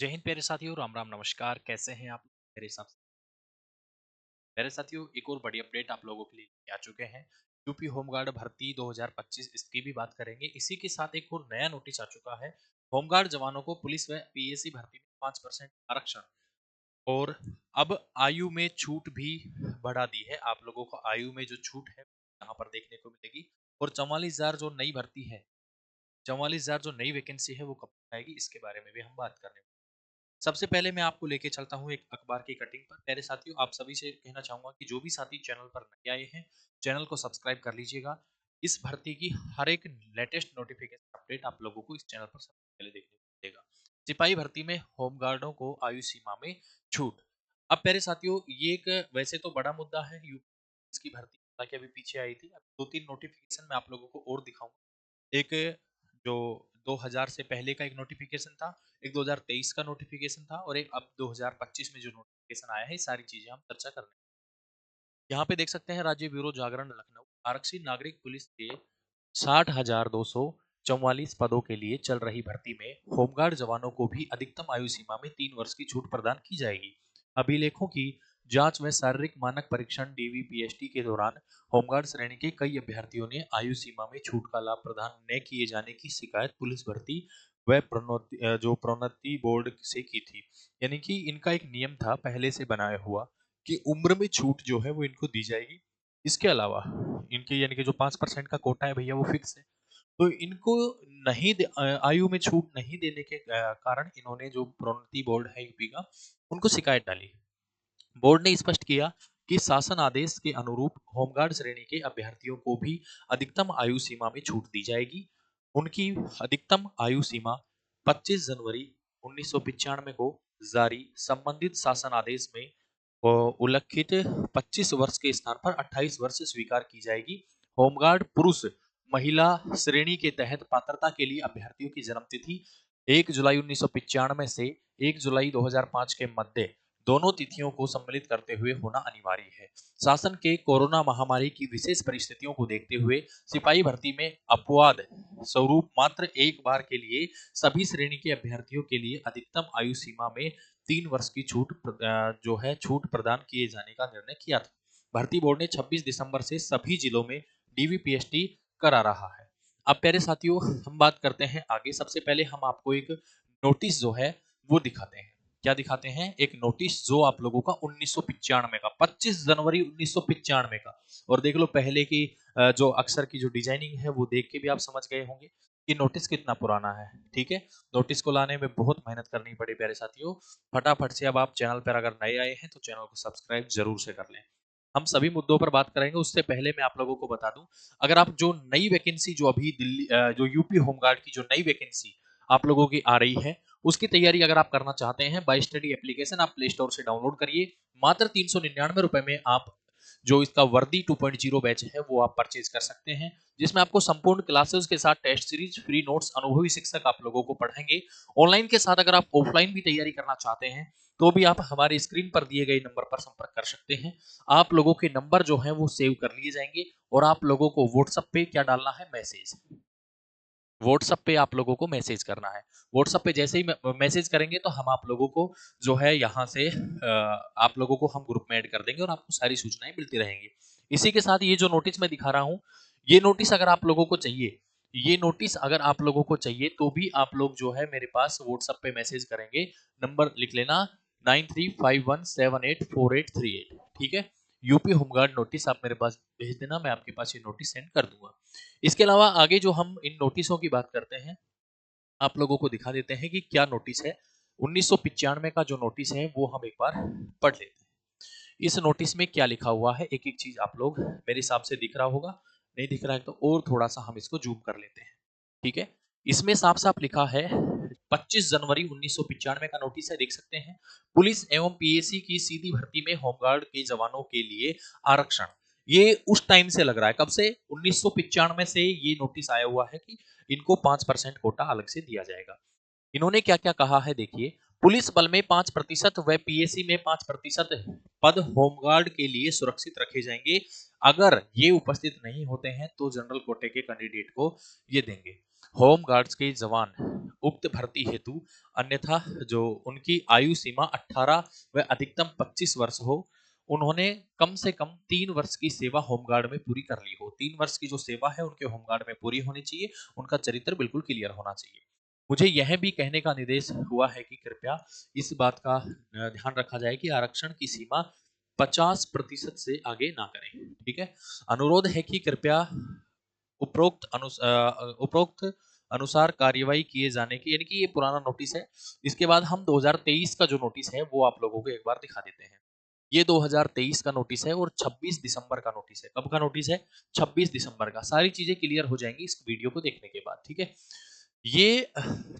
जय हिंद प्यारे साथियों, राम राम नमस्कार। कैसे हैं आप मेरे हिसाब से? मेरे साथियों, एक और बड़ी अपडेट आप लोगों के लिए आ चुके हैं। यूपी होमगार्ड भर्ती 2025 इसकी भी बात करेंगे। इसी के साथ एक और नया नोटिस आ चुका है। होमगार्ड जवानों को पुलिस व पीएसी भर्ती में 5% आरक्षण और अब आयु में छूट भी बढ़ा दी है। आप लोगों को आयु में जो छूट है यहाँ पर देखने को मिलेगी। और 44,000 जो नई भर्ती है, 44,000 जो नई वैकेंसी है वो कब आएगी, इसके बारे में भी हम बात करने। सबसे पहले मैं आपको लेके चलता हूँ एक अखबार की कटिंग पर। प्यारे साथियों, आप सभी से कहना चाहूंगा कि जो भी साथी चैनल पर नए आए हैं, चैनल को सब्सक्राइब कर लीजिएगा। इस भर्ती की हर एक लेटेस्ट नोटिफिकेशन अपडेट आप लोगों को इस चैनल पर सबसे पहले देखने को मिलेगा। सिपाही भर्ती में होमगार्डों को आयु सीमा में छूट। अब प्यारे साथियों, ये एक वैसे तो बड़ा मुद्दा है। इसकी भर्ती हालांकि अभी पीछे आई थी। अब दो तीन नोटिफिकेशन मैं आप लोगों को और दिखाऊंगा। एक जो 2000 से पहले का एक नोटिफिकेशन था, एक 2023 का नोटिफिकेशन था और एक अब 2025 में जो नोटिफिकेशन आया है, सारी चीजें हम चर्चा कर रहे हैं। यहाँ पे देख सकते हैं, राज्य ब्यूरो जागरण लखनऊ आरक्षित नागरिक पुलिस के 60,244 पदों के लिए चल रही भर्ती में होमगार्ड जवानों को भी अधिकतम आयु सीमा में 3 वर्ष की छूट प्रदान की जाएगी। अभिलेखों की जांच में शारीरिक मानक परीक्षण डीवीपीएसटी के दौरान होमगार्ड श्रेणी के कई अभ्यर्थियों ने आयु सीमा में छूट का लाभ प्रदान न किए जाने की शिकायत पुलिस भर्ती व प्रोन्नति बोर्ड से की थी। यानी कि इनका एक नियम था पहले से बनाया हुआ कि उम्र में छूट जो है वो इनको दी जाएगी। इसके अलावा इनके यानी कि जो 5% का कोटा है भैया, वो फिक्स है। तो इनको आयु में छूट नहीं देने के कारण इन्होंने जो प्रोन्नति बोर्ड है यूपी का, उनको शिकायत डाली। बोर्ड ने स्पष्ट किया कि शासन आदेश के अनुरूप होमगार्ड श्रेणी के अभ्यर्थियों को भी अधिकतम आयु सीमा में छूट दी जाएगी। उनकी अधिकतम आयु सीमा 25 जनवरी 1995 को जारी संबंधित शासन आदेश में उल्लिखित 25 वर्ष के स्थान पर 28 वर्ष स्वीकार की जाएगी। होमगार्ड पुरुष महिला श्रेणी के तहत पात्रता के लिए अभ्यर्थियों की जन्म तिथि 1 जुलाई 1995 से 1 जुलाई 2005 के मध्य दोनों तिथियों को सम्मिलित करते हुए होना अनिवार्य है। शासन के कोरोना महामारी की विशेष परिस्थितियों को देखते हुए सिपाही भर्ती में अपवाद स्वरूप मात्र एक बार के लिए सभी श्रेणी के अभ्यर्थियों के लिए अधिकतम आयु सीमा में 3 वर्ष की जो है छूट प्रदान किए जाने का निर्णय किया था। भर्ती बोर्ड ने 26 दिसंबर से सभी जिलों में डीवीपीएसटी करा रहा है। अब प्यारे साथियों, हम बात करते हैं आगे। सबसे पहले हम आपको एक नोटिस जो है वो दिखाते हैं। क्या दिखाते हैं? एक नोटिस जो आप लोगों का 1995 का, 25 जनवरी 1995 का। और देख लो पहले की जो अक्षर की जो डिजाइनिंग है वो देख के भी आप समझ गए होंगे कि नोटिस कितना पुराना है। ठीक है, नोटिस को लाने में बहुत मेहनत करनी पड़ी प्यारे साथियों। फटाफट से अब आप चैनल पर अगर नए आए हैं तो चैनल को सब्सक्राइब जरूर से कर लें। हम सभी मुद्दों पर बात करेंगे, उससे पहले मैं आप लोगों को बता दूं, अगर आप जो नई वैकेंसी जो अभी जो यूपी होमगार्ड की जो नई वैकेंसी आप लोगों की आ रही है, उसकी तैयारी अगर आप करना चाहते हैं, बाय स्टडी एप्लीकेशन आप प्ले स्टोर से डाउनलोड करिए। मात्र 399 रुपए में आप जो इसका वर्दी 2.0 बैच है वो आप परचेज कर सकते हैं, जिसमें आपको संपूर्ण क्लासेस के साथ टेस्ट सीरीज, फ्री नोट्स, अनुभवी शिक्षक आप लोगों को पढ़ाएंगे। ऑनलाइन के साथ अगर आप ऑफलाइन भी तैयारी करना चाहते हैं तो भी आप हमारे स्क्रीन पर दिए गए नंबर पर संपर्क कर सकते हैं। आप लोगों के नंबर जो है वो सेव कर लिए जाएंगे और आप लोगों को व्हाट्सएप पे क्या डालना है? मैसेज। व्हाट्सएप पे आप लोगों को मैसेज करना है। व्हाट्सएप पे जैसे ही मैसेज करेंगे तो हम आप लोगों को जो है यहाँ से आप लोगों को हम ग्रुप में ऐड कर देंगे और आपको सारी सूचनाएं मिलती रहेंगी। इसी के साथ ये जो नोटिस मैं दिखा रहा हूँ, ये नोटिस अगर आप लोगों को चाहिए, ये नोटिस अगर आप लोगों को चाहिए तो भी आप लोग जो है मेरे पास व्हाट्सएप पे मैसेज करेंगे। नंबर लिख लेना 9351784838। ठीक है, यूपी होमगार्ड नोटिस आप मेरे पास भेज देना, मैं आपके पास ये नोटिस सेंड कर दूंगा। इसके अलावा आगे जो हम इन नोटिसों की बात करते हैं, आप लोगों को दिखा देते हैं कि क्या नोटिस है। 1995 का जो नोटिस है वो हम एक बार पढ़ लेते हैं। इस नोटिस में क्या लिखा हुआ है, एक एक चीज आप लोग मेरे हिसाब से दिख रहा होगा। नहीं दिख रहा है तो और थोड़ा सा हम इसको जूम कर लेते हैं। ठीक है, इसमें साफ साफ लिखा है, 25 जनवरी 1995 का नोटिस है, देख सकते हैं। पुलिस एवं पीएसी की सीधी भर्ती में होमगार्ड के जवानों के लिए आरक्षण। ये उस टाइम से लग रहा है, कब से? 1995 से ये नोटिस आया हुआ है कि इनको 5% कोटा अलग से दिया जाएगा। इन्होंने क्या क्या कहा है देखिए। पुलिस बल में 5% व पीएसी में 5% पद होमगार्ड के लिए सुरक्षित रखे जाएंगे। अगर ये उपस्थित नहीं होते हैं तो जनरल कोटे के कैंडिडेट को ये देंगे। होम गार्ड्स के जवान उक्त भर्ती हेतु अन्यथा जो उनकी आयु सीमा 18 व अधिकतम 25 वर्ष हो, उन्होंने कम से कम 3 वर्ष की सेवा होमगार्ड में पूरी कर ली हो। 3 वर्ष की जो सेवा है उनके होमगार्ड में पूरी होनी चाहिए, उनका चरित्र बिल्कुल क्लियर होना चाहिए। मुझे यह भी कहने का निर्देश हुआ है कि कृपया इस बात का ध्यान रखा जाए कि आरक्षण की सीमा 50% से आगे ना करें। ठीक है, अनुरोध है कि कृपया उपरोक्त अनुसार कार्यवाही किए जाने की, यानी कि ये पुराना नोटिस है। इसके बाद हम 2023 का जो नोटिस है वो आप लोगों को एक बार दिखा देते हैं। ये 2023 का नोटिस है और 26 दिसंबर का नोटिस है। कब का नोटिस है? 26 दिसंबर का। सारी चीजें क्लियर हो जाएंगी इस वीडियो को देखने के बाद। ठीक है, ये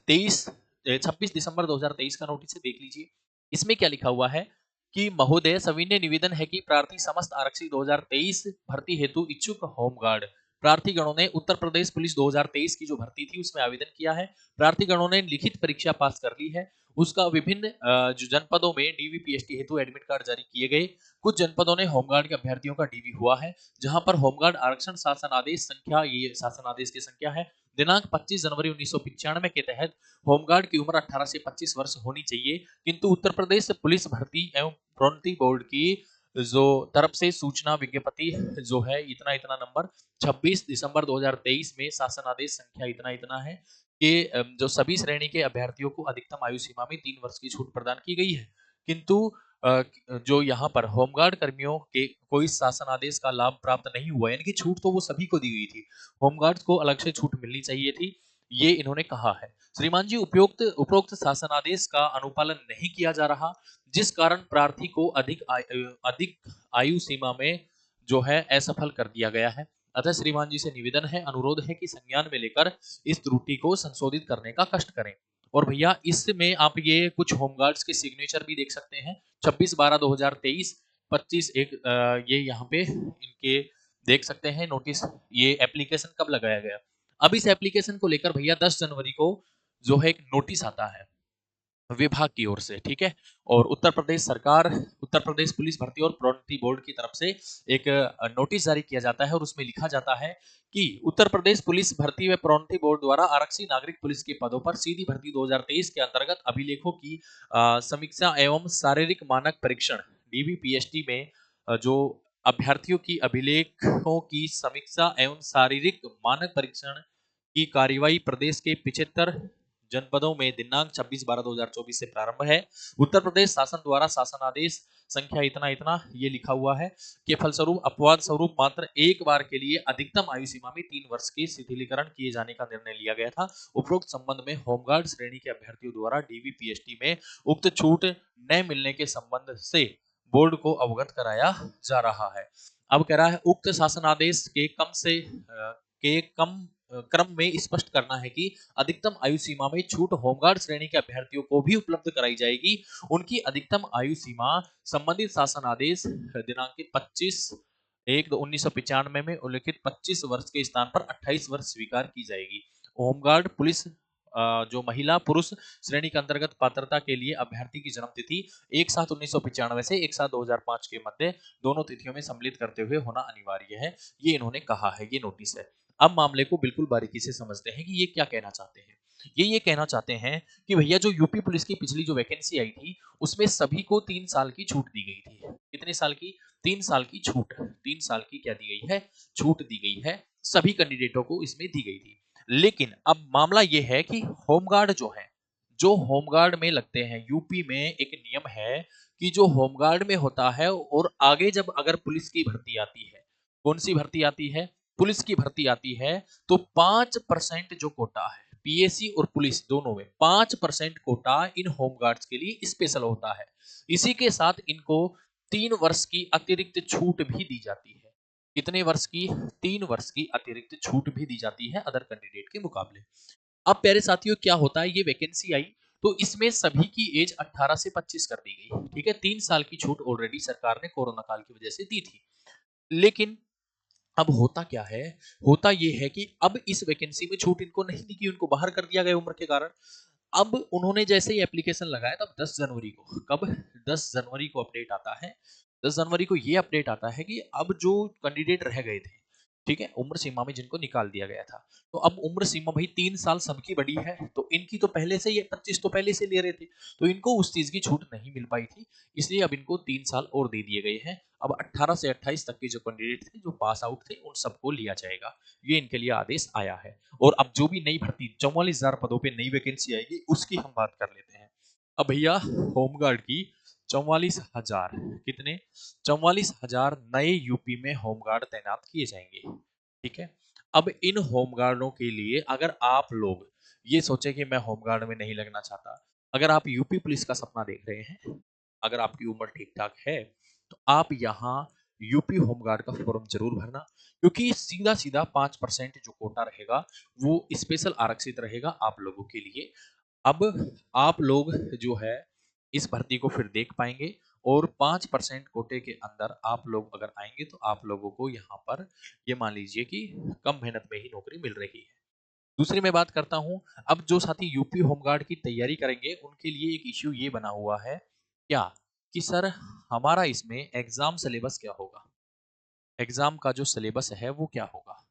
26 दिसंबर 2023 का नोटिस है, देख लीजिए। इसमें क्या लिखा हुआ है कि महोदय, सविनय निवेदन है कि प्रार्थी समस्त आरक्षी 2023 भर्ती हेतु इच्छुक होमगार्ड प्रार्थी गणों ने उत्तर प्रदेश पुलिस 2023 की जो भर्ती थी उसमें आवेदन किया है। प्रार्थी गणों ने लिखित परीक्षा पास कर ली है। उसका विभिन्न जो जनपदों में डीवीपीएसटी हेतु एडमिट कार्ड जारी किए गए। कुछ जनपदों ने होमगार्ड के अभ्यर्थियों का डीवी हुआ है, जहां पर होमगार्ड आरक्षण शासन आदेश संख्या, ये शासन आदेश की संख्या है, दिनांक 25 जनवरी 1995 के तहत होमगार्ड की उम्र 18 से 25 वर्ष होनी चाहिए। किंतु उत्तर प्रदेश पुलिस भर्ती एवं प्रोन्नति बोर्ड की जो तरफ से सूचना विज्ञप्ति जो है इतना इतना नंबर 26 दिसंबर 2023 में शासन आदेश संख्या इतना इतना है कि जो सभी श्रेणी के अभ्यर्थियों को अधिकतम आयु सीमा में 3 वर्ष की छूट प्रदान की गई है। किंतु जो यहाँ पर होमगार्ड कर्मियों के कोई शासन आदेश का लाभ प्राप्त नहीं हुआ, यानी कि छूट तो वो सभी को दी गई थी, होमगार्ड्स को अलग से छूट मिलनी चाहिए थी, ये इन्होंने कहा है। श्रीमान जी, उपरोक्त शासन आदेश का अनुपालन नहीं किया जा रहा, जिस कारण प्रार्थी को अधिक आयु सीमा में जो है असफल कर दिया गया है। अतः श्रीमान जी से निवेदन है, अनुरोध है कि संज्ञान में लेकर इस त्रुटि को संशोधित करने का कष्ट करें। और भैया इसमें आप ये कुछ होमगार्ड्स के सिग्नेचर भी देख सकते हैं, 26/12/2023, 25 एक ये यहाँ पे इनके देख सकते हैं नोटिस। ये एप्लीकेशन कब लगाया गया? अब इस एप्लीकेशन को लेकर भैया 10 जनवरी को जो है एक नोटिस आता है विभाग की ओर से। ठीक है, और उत्तर प्रदेश सरकार, उत्तर प्रदेश पुलिस भर्ती और प्रोन्नति बोर्ड की तरफ से एक नोटिस जारी किया जाता है और उसमें लिखा जाता है कि उत्तर प्रदेश पुलिस भर्ती व प्रोन्नति बोर्ड द्वारा आरक्षी नागरिक पुलिस के पदों पर सीधी भर्ती 2023 के अंतर्गत अभिलेखों की समीक्षा एवं शारीरिक मानक परीक्षण डीबीपीएसटी में जो अभ्यर्थियों की अभिलेखों की समीक्षा एवं शारीरिक मानक परीक्षण की कार्यवाही प्रदेश के 75 जनपदों में दिनांक 26/12/2024 से प्रारंभ है। उत्तर प्रदेश शासन द्वारा शासन आदेश संख्या इतना इतना ये लिखा हुआ है कि फलस्वरूप अपवाद स्वरूप मात्र एक बार के लिए अधिकतम आयु सीमा में 3 वर्ष की शिथिलीकरण किए जाने का निर्णय लिया गया था। उपरोक्त संबंध में होमगार्ड श्रेणी के अभ्यर्थियों द्वारा डीवीपीएसटी में उक्त छूट न मिलने के संबंध से बोर्ड को अवगत कराया जा रहा है। अब कह रहा है उक्त शासन आदेश के कम क्रम में स्पष्ट करना है कि अधिकतम आयु सीमा में छूट होमगार्ड श्रेणी के अभ्यर्थियों को भी उपलब्ध कराई जाएगी। उनकी अधिकतम आयु सीमा संबंधित शासन आदेश दिनांकित 25/1/1995 में उल्लिखित 25 वर्ष के स्थान पर 28 वर्ष स्वीकार की जाएगी। होमगार्ड पुलिस जो महिला पुरुष श्रेणी के अंतर्गत पात्रता के लिए अभ्यर्थी की जन्म तिथि 1/7/1995 से 1/7/2005 के मध्य दोनों तिथियों में सम्मिलित करते हुए होना अनिवार्य है, ये इन्होंने कहा है, ये नोटिस है। अब मामले को बिल्कुल बारीकी से समझते हैं कि ये क्या कहना चाहते हैं। ये कहना चाहते हैं कि भैया जो यूपी पुलिस की पिछली जो वैकेंसी आई थी उसमें सभी को 3 साल की छूट दी गई थी। कितने साल की? 3 साल की छूट। 3 साल की क्या दी गई है? छूट दी गई है, सभी कैंडिडेटों को इसमें दी गई थी। लेकिन अब मामला ये है कि होमगार्ड जो है, जो होमगार्ड में लगते हैं, यूपी में एक नियम है कि जो होमगार्ड में होता है और आगे जब अगर पुलिस की भर्ती आती है, कौन सी भर्ती आती है? पुलिस की भर्ती आती है, तो 5% जो कोटा है पीएसी और पुलिस दोनों में 5% कोटा इन होमगार्ड्स के लिए स्पेशल होता है। इसी के साथ इनको 3 वर्ष की अतिरिक्त छूट भी दी जाती है। कितने वर्ष की? 3 वर्ष की अतिरिक्त छूट भी दी जाती है अदर कैंडिडेट के मुकाबले। अब प्यारे साथियों क्या होता है, ये वैकेंसी आई तो इसमें सभी की एज 18 से 25 कर दी गई। ठीक है, 3 साल की छूट ऑलरेडी सरकार ने कोरोना काल की वजह से दी थी। लेकिन अब होता क्या है? होता ये है कि अब इस वैकेंसी में छूट इनको नहीं दी कि उनको बाहर कर दिया गया उम्र के कारण। अब उन्होंने जैसे ही एप्लीकेशन लगाया तब 10 जनवरी को, कब? 10 जनवरी को अपडेट आता है। 10 जनवरी को ये अपडेट आता है कि अब जो कैंडिडेट रह गए थे, ठीक है, उम्र सीमा में जिनको निकाल दिया गया था। तो अब उम्र सीमा भाई 3 साल सबकी बढ़ी है, तो इनकी तो पहले से ही 25 तो पहले से ले रहे थे, तो इनको उस चीज़ की छूट नहीं मिल पाई थी, इसलिए अब इनको 3 साल और दे दिए गए हैं। अब 18 से 28 तक के जो कैंडिडेट थे, जो पास आउट थे, उन सबको लिया जाएगा। ये इनके लिए आदेश आया है। और अब जो भी नई भर्ती 44,000 पदों पे नई वैकेंसी आएगी, उसकी हम बात कर लेते हैं। अब भैया होमगार्ड की 44,000 कितने 44,000 नए यूपी में होमगार्ड तैनात किए जाएंगे। ठीक है, अब इन होमगार्डों के लिए अगर आप लोग ये सोचे कि मैं होमगार्ड में नहीं लगना चाहता, अगर आप यूपी पुलिस का सपना देख रहे हैं, अगर आपकी उम्र ठीक ठाक है, तो आप यहाँ यूपी होमगार्ड का फॉर्म जरूर भरना, क्योंकि सीधा सीधा 5% जो कोटा रहेगा वो स्पेशल आरक्षित रहेगा आप लोगों के लिए। अब आप लोग जो है इस भर्ती को फिर देख पाएंगे, और 5% कोटे के अंदर आप लोग अगर आएंगे तो आप लोगों को यहाँ पर ये मान लीजिए कि कम मेहनत में ही नौकरी मिल रही है। दूसरी मैं बात करता हूँ, अब जो साथी यूपी होमगार्ड की तैयारी करेंगे उनके लिए एक इश्यू ये बना हुआ है क्या, कि सर हमारा इसमें एग्जाम सिलेबस क्या होगा, एग्जाम का जो सिलेबस है वो क्या होगा।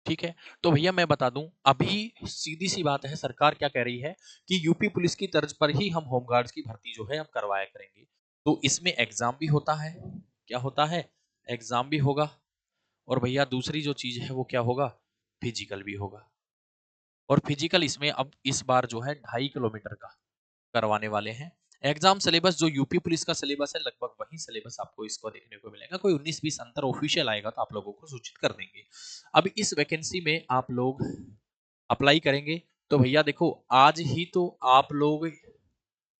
ठीक है, तो भैया मैं बता दूं, अभी सीधी सी बात है, सरकार क्या कह रही है कि यूपी पुलिस की तर्ज पर ही हम होमगार्ड्स की भर्ती जो है हम करवाया करेंगे। तो इसमें एग्जाम भी होता है, क्या होता है, एग्जाम भी होगा, और भैया दूसरी जो चीज है वो क्या होगा, फिजिकल भी होगा। और फिजिकल इसमें अब इस बार जो है 2.5 किलोमीटर का करवाने वाले हैं। एग्जाम सिलेबस जो यूपी पुलिस का सिलेबस है, लगभग वही सिलेबस आपको इसको देखने को मिलेगा, कोई 19-20 अंतर ऑफिशियल आएगा तो आप लोगों को सूचित कर देंगे। अब इस वैकेंसी में आप लोग अप्लाई करेंगे, तो भैया देखो आज ही तो आप लोग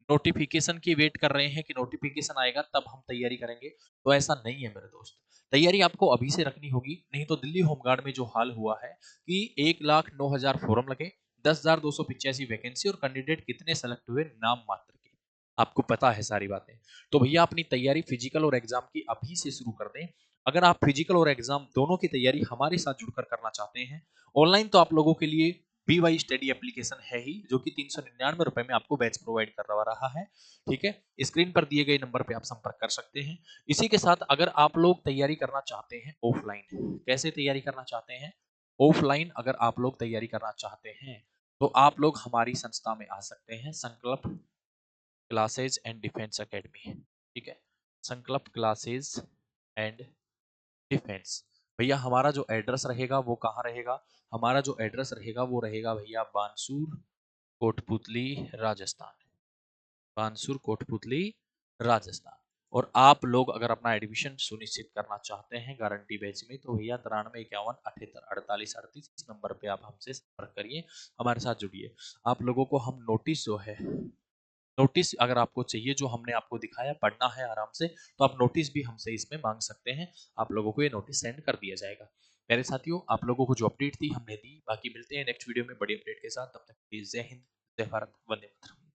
नोटिफिकेशन की वेट कर रहे हैं कि नोटिफिकेशन आएगा तब हम तैयारी करेंगे, तो ऐसा नहीं है मेरे दोस्त। तैयारी आपको अभी से रखनी होगी, नहीं तो दिल्ली होमगार्ड में जो हाल हुआ है कि 1,09,000 फॉर्म लगे, 10,285 वैकेंसी, और कैंडिडेट कितने सेलेक्ट हुए, नाम मात्र के, आपको पता है सारी बातें। तो भैया अपनी तैयारी फिजिकल और एग्जाम की अभी से शुरू कर दें। अगर आप फिजिकल और एग्जाम दोनों की तैयारी हमारे साथ जुड़कर करना चाहते हैं, ऑनलाइन तो आप लोगों के लिए BY स्टडी एप्लीकेशन है ही, जो कि 399 रुपए में आपको बैच प्रोवाइड करवा रहा है। ठीक है, स्क्रीन पर दिए गए नंबर पे आप संपर्क कर सकते हैं। इसी के साथ अगर आप लोग तैयारी करना चाहते हैं ऑफलाइन, कैसे तैयारी करना चाहते हैं, ऑफलाइन अगर आप लोग तैयारी करना चाहते हैं तो आप लोग हमारी संस्था में आ सकते हैं, संकल्प क्लासेज एंड डिफेंस एकेडमी। ठीक है, संकल्प क्लासेज एंड डिफेंस। भैया हमारा जो एड्रेस रहेगा वो कहाँ रहेगा, हमारा जो एड्रेस रहेगा वो रहेगा भैया बानसूर कोटपुतली राजस्थान, बानसूर कोटपुतली राजस्थान। और आप लोग अगर अपना एडमिशन सुनिश्चित करना चाहते हैं गारंटी बैच में, तो भैया 93 51 78 48 38 इस नंबर पे आप हमसे संपर्क करिए, हमारे साथ जुड़िए। आप लोगों को हम नोटिस जो है, नोटिस अगर आपको चाहिए जो हमने आपको दिखाया, पढ़ना है आराम से, तो आप नोटिस भी हमसे इसमें मांग सकते हैं, आप लोगों को ये नोटिस सेंड कर दिया जाएगा। मेरे साथियों, आप लोगों को जो अपडेट थी हमने दी, बाकी मिलते हैं नेक्स्ट वीडियो में बड़ी अपडेट के साथ, तब तक जय हिंद, जय भारत, वंदे मातरम।